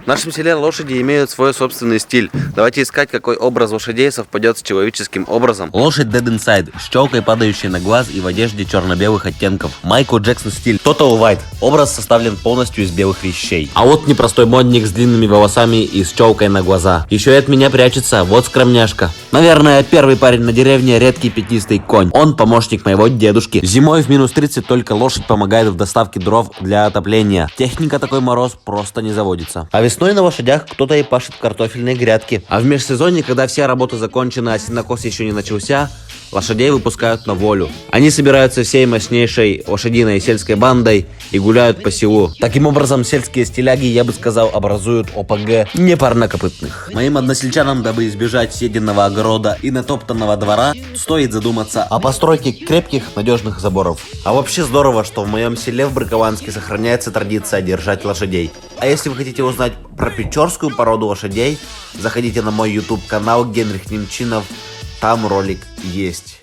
В нашем селе лошади имеют свой собственный стиль. Давайте искать, какой образ лошадей совпадет с человеческим образом. Лошадь Dead Inside, с челкой, падающей на глаз и в одежде черно-белых оттенков. Майкл Джексон стиль. Total White. Образ составлен полностью из белых вещей. А вот непростой модник с длинными волосами и с челкой на глаза. Еще и от меня прячется, вот скромняшка. Наверное, первый парень на деревне — редкий пятнистый конь. Он помощник моего дедушки. Зимой в минус 30 только лошадь помогает в доставке дров для отопления. Техника такой мороз просто не заводится. А весной на лошадях кто-то и пашет картофельные грядки. А в межсезонье, когда вся работа закончена, а сенокос еще не начался, лошадей выпускают на волю. Они собираются всей мощнейшей лошадиной сельской бандой и гуляют по селу. Таким образом, сельские стиляги, я бы сказал, образуют ОПГ непарнокопытных. Моим односельчанам, дабы избежать съеденного огорода и натоптанного двора, стоит задуматься о постройке крепких, надежных заборов. А вообще здорово, что в моем селе в Брыкованске сохраняется традиция держать лошадей. А если вы хотите узнать про печорскую породу лошадей, заходите на мой YouTube канал Генрих Немчинов. Там ролик есть.